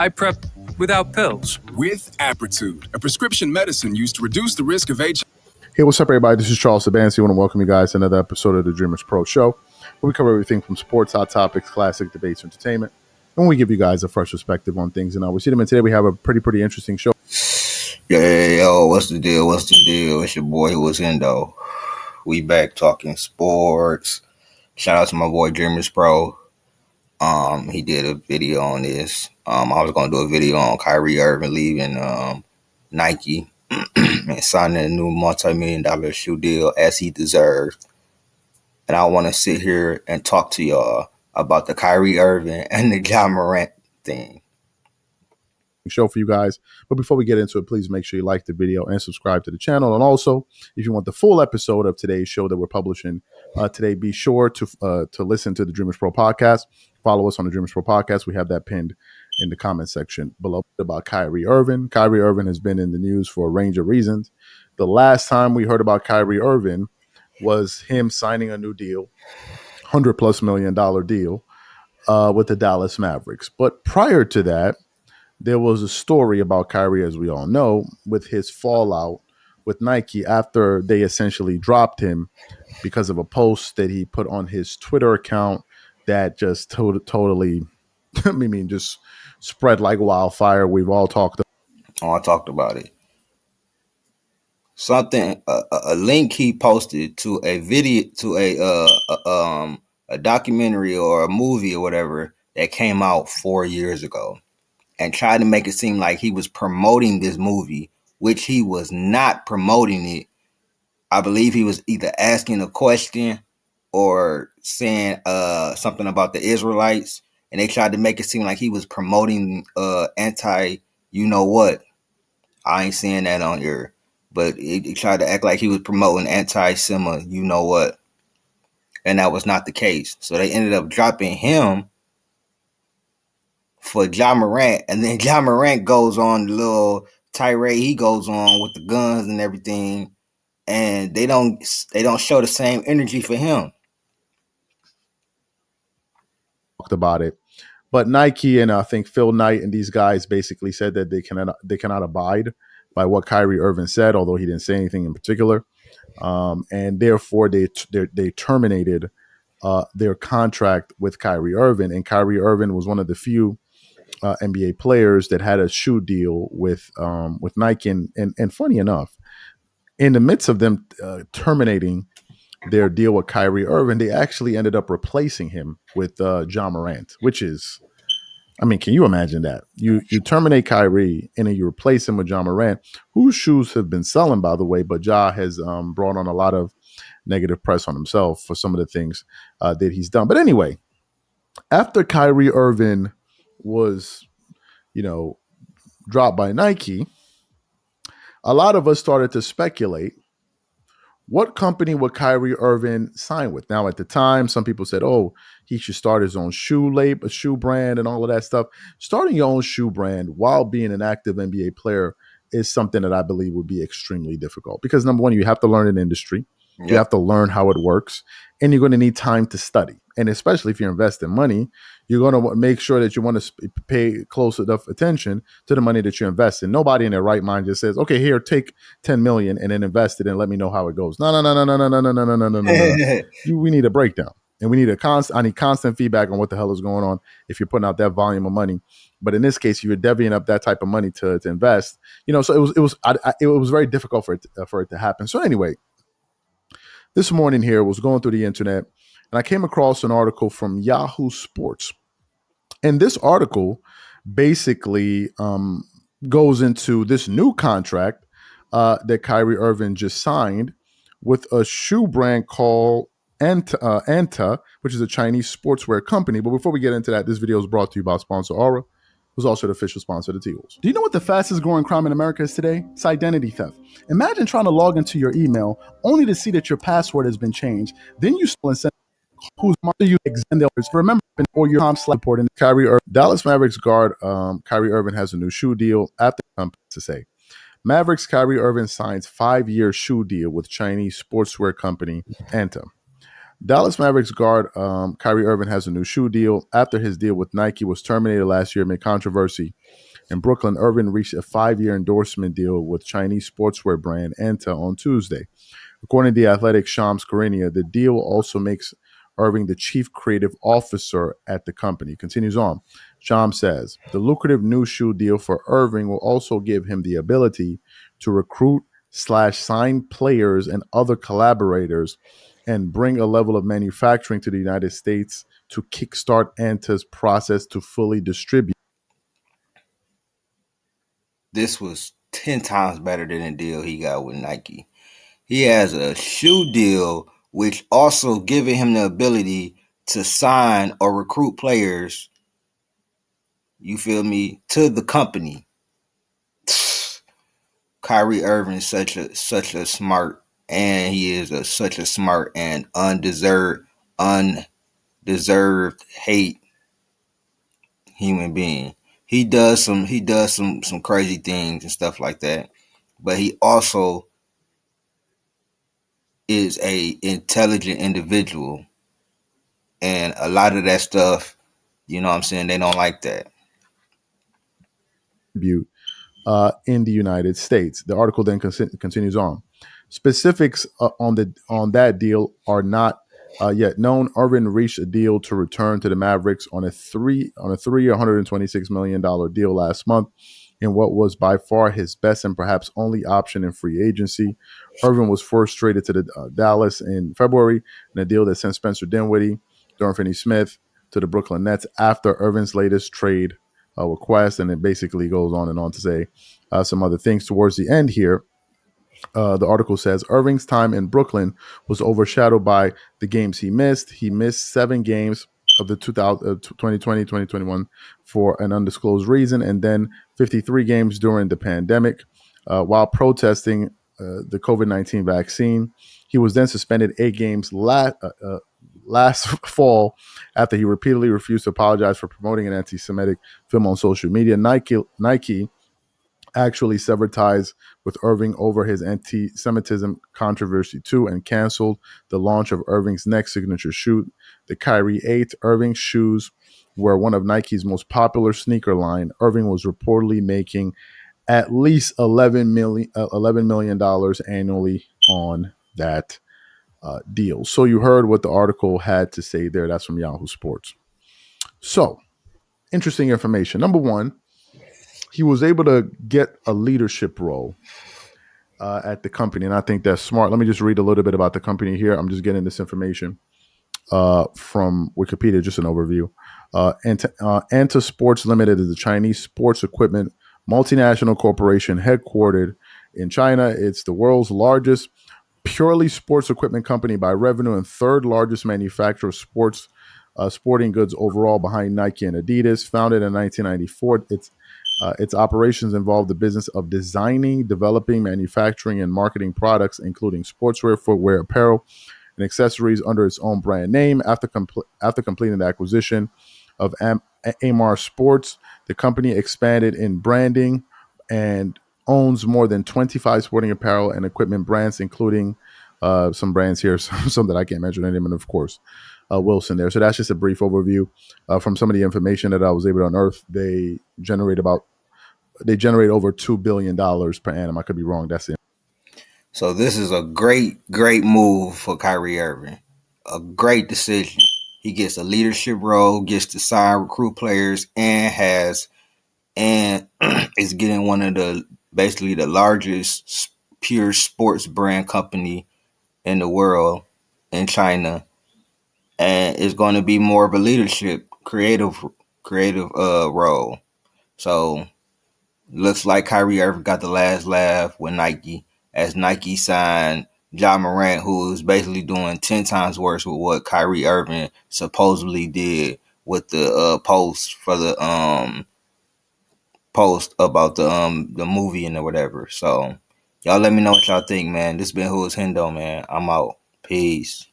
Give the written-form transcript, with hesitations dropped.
I prep without pills. With Apretude, a prescription medicine used to reduce the risk of HIV. Hey, what's up, everybody? This is Charles Sabansi. I want to welcome you guys to another episode of the Dreamers Pro Show, where we cover everything from sports, hot topics, classic debates, entertainment, and we give you guys a fresh perspective on things. And we see them. And today we have a pretty interesting show. Yo, what's the deal? It's your boy who was in though. We back talking sports. Shout out to my boy Dreamers Pro. He did a video on this. I was gonna do a video on Kyrie Irving leaving Nike and signing a new multi-million-dollar shoe deal as he deserved. And I want to sit here and talk to y'all about the Kyrie Irving and the Ja Morant thing. Show for you guys. But before we get into it, please make sure you like the video and subscribe to the channel. And also, if you want the full episode of today's show that we're publishing today, be sure to listen to the Dreamers Pro podcast. Follow us on the Dreamers Pro podcast. We have that pinned in the comment section below about Kyrie Irving. Kyrie Irving has been in the news for a range of reasons. The last time we heard about Kyrie Irving was him signing a new deal, $100+ million deal with the Dallas Mavericks. But prior to that, there was a story about Kyrie, as we all know, with his fallout with Nike after they essentially dropped him because of a post that he put on his Twitter account that just totally, just spread like wildfire. We've all talked about it. I talked about it. Something, a link he posted to a video, to a documentary or a movie or whatever that came out 4 years ago, and tried to make it seem like he was promoting this movie, which he was not promoting it. I believe he was either asking a question or saying something about the Israelites, and they tried to make it seem like he was promoting anti-you-know-what. I ain't saying that on here, but he tried to act like he was promoting anti-Sema, you-know-what, and that was not the case. So they ended up dropping him for Ja Morant, and then Ja Morant goes on the little tirade he goes on with the guns and everything, and they don't show the same energy for him. Talked about it, but Nike and I think Phil Knight and these guys basically said that they cannot abide by what Kyrie Irving said, although he didn't say anything in particular, and therefore they terminated their contract with Kyrie Irving, and Kyrie Irving was one of the few NBA players that had a shoe deal with Nike, and funny enough, in the midst of them terminating their deal with Kyrie Irving, they actually ended up replacing him with Ja Morant, which is, can you imagine that? You terminate Kyrie and then you replace him with Ja Morant, whose shoes have been selling, by the way, but Ja has brought on a lot of negative press on himself for some of the things that he's done. But anyway, after Kyrie Irving was, dropped by Nike, a lot of us started to speculate, what company would Kyrie Irving sign with? Now, at the time, some people said, oh, he should start his own shoe label, a shoe brand, and all of that stuff. Starting your own shoe brand while being an active NBA player is something that I believe would be extremely difficult, because number one, you have to learn an industry. Yep. You have to learn how it works, and you're going to need time to study. And especially if you're investing money, you're going to make sure that you want to pay close enough attention to the money that you invest in. Nobody in their right mind just says, okay, here, take 10 million and then invest it and let me know how it goes. No. We need a breakdown, and we need I need constant feedback on what the hell is going on if you're putting out that volume of money. But in this case, you're divvying up that type of money to invest, so it was very difficult for it to happen. So anyway, this morning here was going through the internet, and I came across an article from Yahoo Sports. And this article basically goes into this new contract that Kyrie Irving just signed with a shoe brand called Anta, which is a Chinese sportswear company. But before we get into that, this video is brought to you by sponsor Aura, who's also the official sponsor of the T-Wolves. Do you know what the fastest growing crime in America is today? It's identity theft. Imagine trying to log into your email only to see that your password has been changed. Then you still send whose mother you extend. Remember, or your Tom Slack reporting Kyrie Irving. Dallas Mavericks guard Kyrie Irving has a new shoe deal after to say. Mavericks Kyrie Irving signs 5-year shoe deal with Chinese sportswear company Anta. Dallas Mavericks guard Kyrie Irving has a new shoe deal after his deal with Nike was terminated last year amid controversy. In Brooklyn, Irving reached a 5-year endorsement deal with Chinese sportswear brand Anta on Tuesday. According to The Athletic Shams Charania, the deal also makes Irving the chief creative officer at the company. Continues on. Shams says, the lucrative new shoe deal for Irving will also give him the ability to recruit / sign players and other collaborators and bring a level of manufacturing to the United States to kickstart Anta's process to fully distribute. This was 10 times better than the deal he got with Nike. He has a shoe deal, which also giving him the ability to sign or recruit players, you feel me, to the company. Kyrie Irving is such a smart, and he is such a smart and undeserved hate human being. He does some crazy things and stuff like that, but he also is a intelligent individual, and a lot of that stuff, you know what I'm saying, they don't like that. In the United States. The article then continues on. Specifics on that deal are not yet known. Irving reached a deal to return to the Mavericks on a 3-year, $126 million deal last month in what was by far his best and perhaps only option in free agency. Irving was first traded to the Dallas in February in a deal that sent Spencer Dinwiddie, Dorian Finney-Smith to the Brooklyn Nets after Irving's latest trade request, and it basically goes on and on to say some other things towards the end here. The article says Irving's time in Brooklyn was overshadowed by the games he missed. He missed 7 games of the 2020-2021 for an undisclosed reason, and then 53 games during the pandemic while protesting the COVID-19 vaccine. He was then suspended 8 games last fall after he repeatedly refused to apologize for promoting an anti-Semitic film on social media. Nike actually severed ties with Irving over his anti-Semitism controversy too, and canceled the launch of Irving's next signature shoe, the Kyrie 8. Irving's shoes were one of Nike's most popular sneaker line. Irving was reportedly making at least $11 million annually on that deal. So you heard what the article had to say there. That's from Yahoo Sports. So interesting information. Number one, he was able to get a leadership role at the company, and I think that's smart. Let me just read a little bit about the company here. I'm just getting this information from Wikipedia, just an overview. Anta Sports Limited is a Chinese sports equipment multinational corporation headquartered in China. It's the world's largest purely sports equipment company by revenue and third largest manufacturer of sporting goods overall behind Nike and Adidas. Founded in 1994, its operations involve the business of designing, developing, manufacturing, and marketing products, including sportswear, footwear, apparel, and accessories under its own brand name. After completing the acquisition of Amar Sports, the company expanded in branding and owns more than 25 sporting apparel and equipment brands, including some brands here, some that I can't mention any, and of course, Wilson there. So that's just a brief overview from some of the information that I was able to unearth. They generate over $2 billion per annum. I could be wrong. That's it. So this is a great move for Kyrie Irving. A great decision. He gets a leadership role, gets to sign, recruit players, and is getting one of basically the largest pure sports brand company in the world in China, and it's going to be more of a leadership creative role. So looks like Kyrie Irving got the last laugh with Nike, as Nike signed Ja Morant, who is basically doing 10 times worse with what Kyrie Irving supposedly did with the post for the post about the movie and whatever. So y'all let me know what y'all think, man. This been Who is Hendo, man. I'm out. Peace.